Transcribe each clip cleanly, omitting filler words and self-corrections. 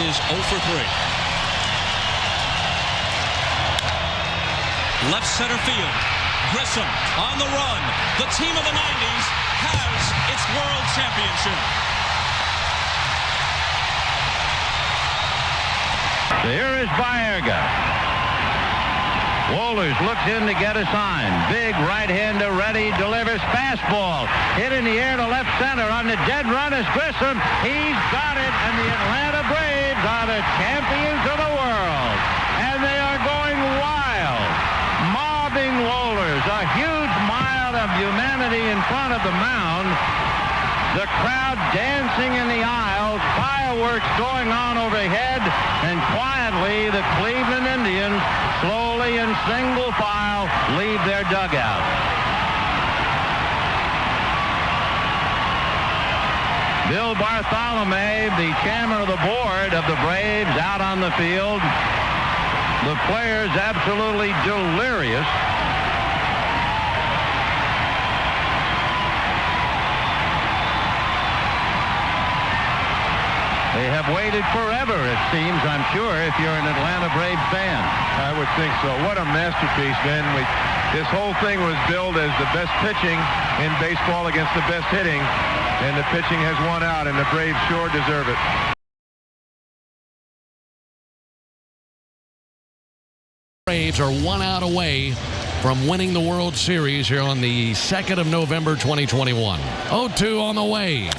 is 0 for 3. Left center field. Grissom on the run. The team of the 90s has its world championship. Here is Baerga. Wohlers looks in to get a sign. Big right-hander ready, delivers fastball. Hit in the air to left center. On the dead run is Grissom. He's got it, and the Atlanta Braves are the champions of the world. And they are going wild. Mobbing Wohlers. A huge mile of humanity in front of the mound. The crowd dancing in the aisles, fireworks going on overhead, and quietly the Cleveland Indians, slowly in single file, leave their dugout. Bill Bartholomew, the chairman of the board of the Braves, out on the field. The players absolutely delirious. They have waited forever, it seems, I'm sure, if you're an Atlanta Braves fan. I would think so. What a masterpiece, man. This whole thing was billed as the best pitching in baseball against the best hitting, and the pitching has won out, and the Braves sure deserve it. Braves are 1 out away from winning the World Series here on the 2nd of November, 2021. 0-2 on the way.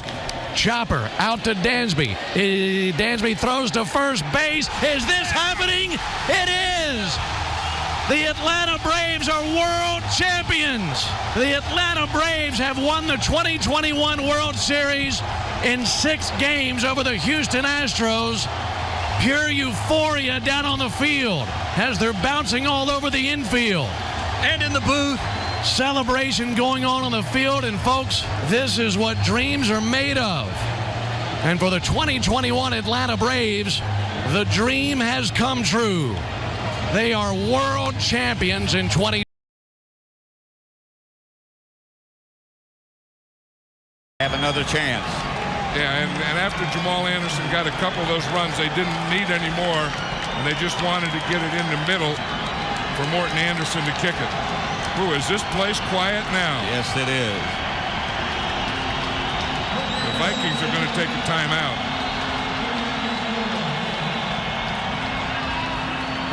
Chopper out to Dansby. Dansby throws to first base. Is this happening? It is! The Atlanta Braves are world champions. The Atlanta Braves have won the 2021 World Series in 6 games over the Houston Astros. Pure euphoria down on the field as they're bouncing all over the infield. And in the booth, celebration going on the field, and folks, this is what dreams are made of. And for the 2021 Atlanta Braves, the dream has come true. They are world champions in 20. Have another chance. Yeah, and after Jamal Anderson got a couple of those runs, they didn't need any more, and they just wanted to get it in the middle for Morten Andersen to kick it. Ooh, is this place quiet now? Yes, it is. The Vikings are going to take a timeout.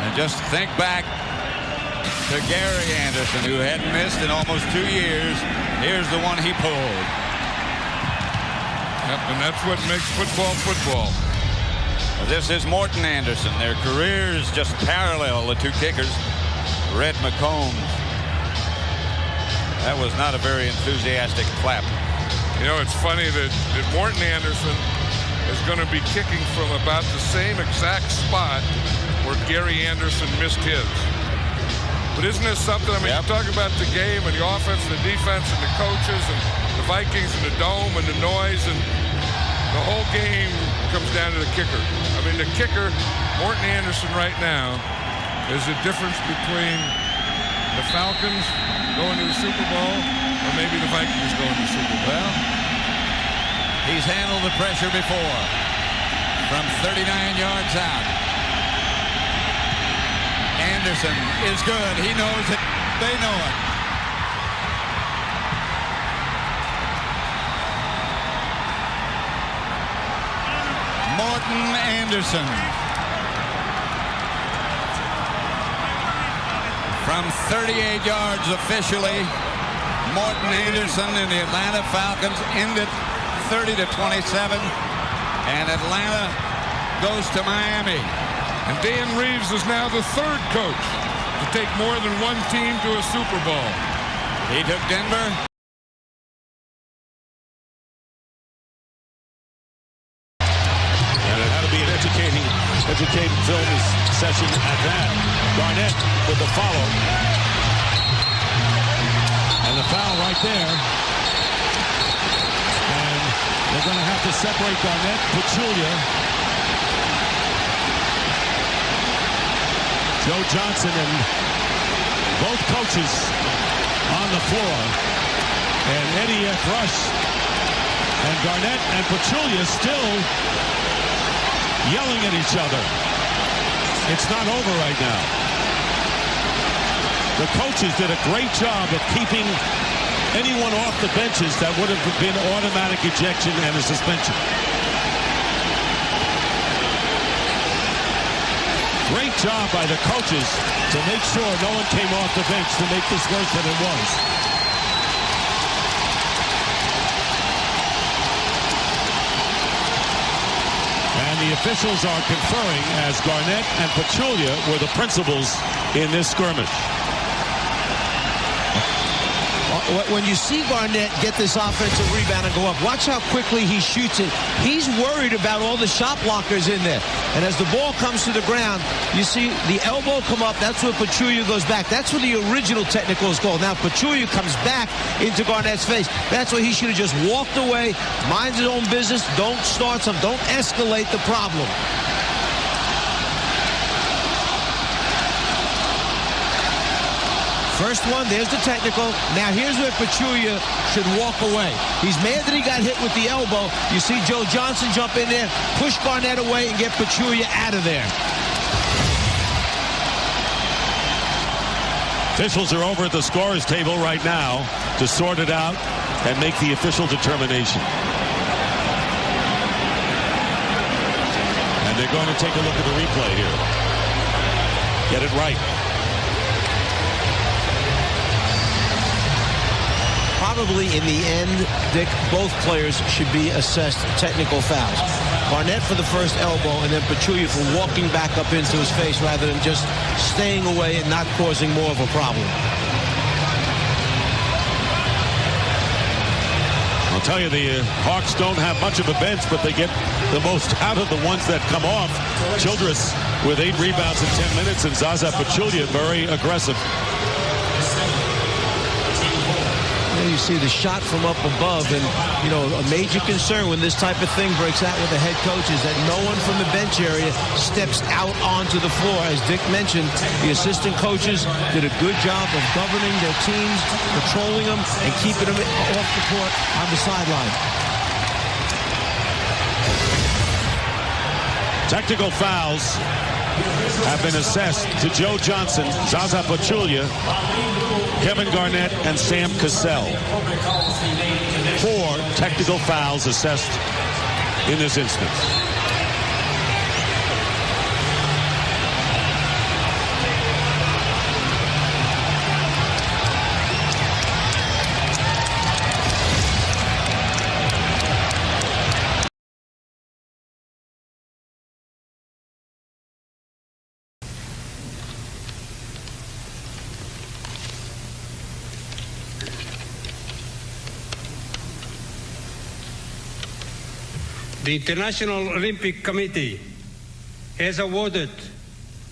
And just think back to Gary Anderson, who hadn't missed in almost 2 years. Here's the one he pulled. Yep, and that's what makes football football. This is Morten Andersen. Their careers just parallel, the two kickers. Red McCombs. That was not a very enthusiastic clap. You know, it's funny that Morten Andersen is going to be kicking from about the same exact spot where Gary Anderson missed his. But isn't this something? I mean, You talk about the game and the offense and the defense and the coaches and the Vikings and the dome and the noise, and the whole game comes down to the kicker. I mean, the kicker, Morten Andersen right now, is the difference between the Falcons going to the Super Bowl or maybe the Vikings going to the Super Bowl. Well, he's handled the pressure before from 39 yards out. Anderson is good. He knows it. They know it. Morten Andersen. From 38 yards officially, Morten Andersen and the Atlanta Falcons end it 30-27, and Atlanta goes to Miami. And Dan Reeves is now the 3rd coach to take more than one team to a Super Bowl. He took Denver. And it had to be an educated film session at that. Garnett with the follow. And the foul right there. And they're going to have to separate Garnett, Pachulia. Joe Johnson and both coaches on the floor. And Eddie F. Rush and Garnett and Pachulia still yelling at each other. It's not over right now. The coaches did a great job of keeping anyone off the benches that would have been automatic ejection and a suspension. Great job by the coaches to make sure no one came off the bench to make this worse than it was. And the officials are conferring as Garnett and Pachulia were the principals in this skirmish. When you see Garnett get this offensive rebound and go up, watch how quickly he shoots it. He's worried about all the shot blockers in there. And as the ball comes to the ground, you see the elbow come up. That's where Pachulia goes back. That's where the original technical is called. Now Pachulia comes back into Garnett's face. That's where he should have just walked away, mind his own business, don't start some, don't escalate the problem. First one, there's the technical. Now here's where Pachulia should walk away. He's mad that he got hit with the elbow. You see Joe Johnson jump in there, push Garnett away, and get Pachulia out of there. Officials are over at the scorer's table right now to sort it out and make the official determination. And they're going to take a look at the replay here. Get it right. Probably in the end, Dick, both players should be assessed technical fouls. Garnett for the first elbow, and then Pachulia for walking back up into his face rather than just staying away and not causing more of a problem. I'll tell you, the Hawks don't have much of a bench, but they get the most out of the ones that come off. Childress with 8 rebounds in 10 minutes, and Zaza Pachulia very aggressive. You see the shot from up above, and you know, a major concern when this type of thing breaks out with the head coach is that no one from the bench area steps out onto the floor. As Dick mentioned, the assistant coaches did a good job of governing their teams, patrolling them, and keeping them off the court on the sideline. Technical fouls have been assessed to Joe Johnson, Zaza Pachulia, Kevin Garnett, and Sam Cassell. 4 technical fouls assessed in this instance. The International Olympic Committee has awarded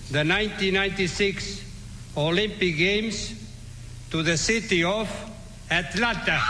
the 1996 Olympic Games to the city of Atlanta.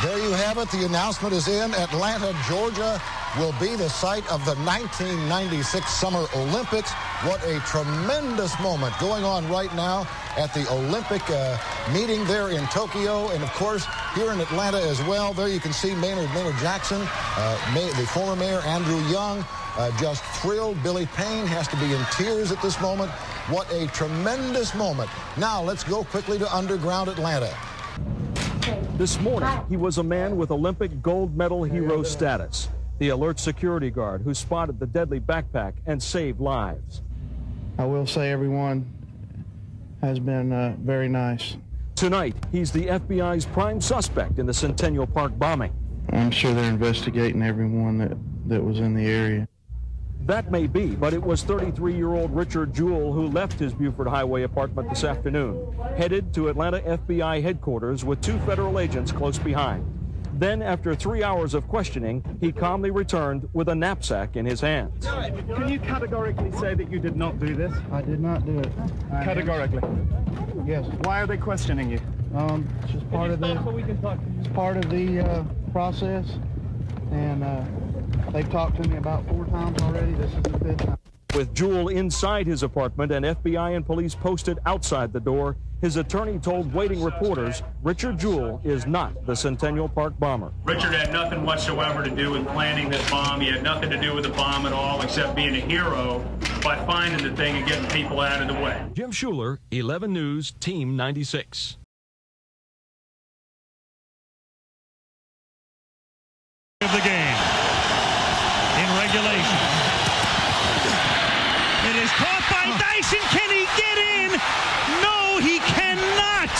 There you have it. The announcement is in. Atlanta, Georgia will be the site of the 1996 Summer Olympics. What a tremendous moment going on right now at the Olympic meeting there in Tokyo. And, of course, here in Atlanta as well. There you can see Maynard Jackson, the former mayor Andrew Young, just thrilled. Billy Payne has to be in tears at this moment. What a tremendous moment. Now let's go quickly to underground Atlanta. This morning, he was a man with Olympic gold medal hero status, the alert security guard who spotted the deadly backpack and saved lives. I will say everyone has been very nice. Tonight, he's the FBI's prime suspect in the Centennial Park bombing. I'm sure they're investigating everyone that was in the area. That may be, but it was 33-year-old Richard Jewell who left his Buford Highway apartment this afternoon, headed to Atlanta FBI headquarters with 2 federal agents close behind. Then, after 3 hours of questioning, he calmly returned with a knapsack in his hands. Can you categorically say that you did not do this? I did not do it. Categorically? Yes. Why are they questioning you? It's just part of the. It's part of the process, and they've talked to me about 4 times already. This is the 5th time. With Jewell inside his apartment and FBI and police posted outside the door, his attorney told waiting reporters Richard Jewell is not the Centennial Park bomber. Richard had nothing whatsoever to do with planning this bomb. He had nothing to do with the bomb at all except being a hero by finding the thing and getting people out of the way. Jim Schuler, 11 News, Team 96. Of the game in regulation. It is caught by Dyson. Can he get in? No, he cannot.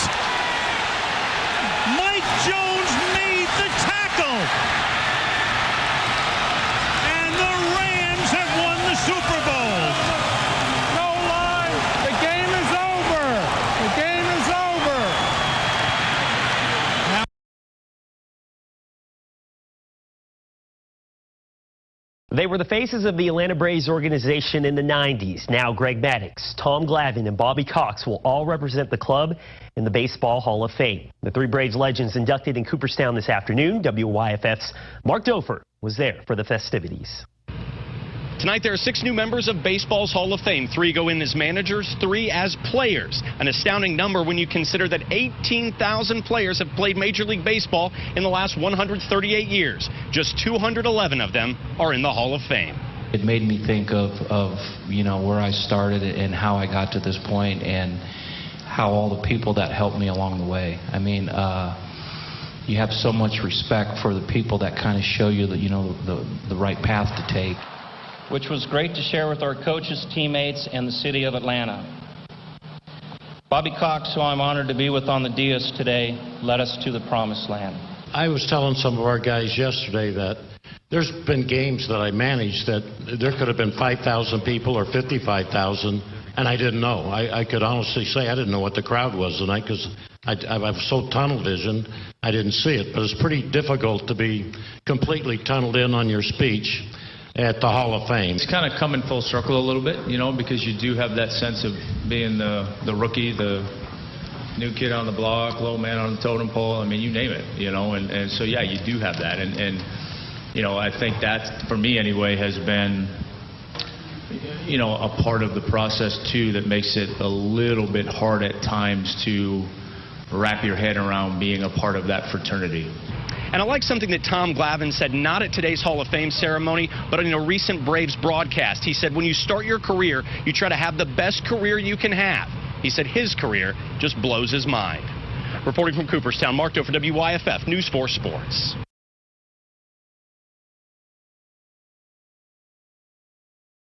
Mike Jones made the tackle. And the Rams have won the Super Bowl. No line. The game is over. The game is over. Now they were the faces of the Atlanta Braves organization in the 90s. Now Greg Maddux, Tom Glavine, and Bobby Cox will all represent the club in the Baseball Hall of Fame. The 3 Braves legends inducted in Cooperstown this afternoon. WYFF's Mark Dofer was there for the festivities. Tonight there are 6 new members of baseball's Hall of Fame. 3 go in as managers, 3 as players. An astounding number when you consider that 18,000 players have played Major League Baseball in the last 138 years. Just 211 of them are in the Hall of Fame. It made me think of where I started and how I got to this point and how all the people that helped me along the way. I mean, you have so much respect for the people that kind of show you the right path to take. Which was great to share with our coaches, teammates, and the city of Atlanta. Bobby Cox, who I'm honored to be with on the dais today, led us to the promised land. I was telling some of our guys yesterday that there's been games that I managed that there could have been 5,000 people or 55,000, and I didn't know. I could honestly say I didn't know what the crowd was tonight because I have so tunnel vision, I didn't see it. But it's pretty difficult to be completely tunneled in on your speech at the Hall of Fame. It's kind of coming full circle a little bit, because you do have that sense of being the rookie, the new kid on the block, low man on the totem pole. I mean, you name it, and so, yeah, you do have that. And I think that, for me anyway, has been, a part of the process, too, that makes it a little bit hard at times to wrap your head around being a part of that fraternity. And I like something that Tom Glavine said, not at today's Hall of Fame ceremony, but in a recent Braves broadcast. He said, when you start your career, you try to have the best career you can have. He said his career just blows his mind. Reporting from Cooperstown, Mark Dofer, WYFF News 4 Sports.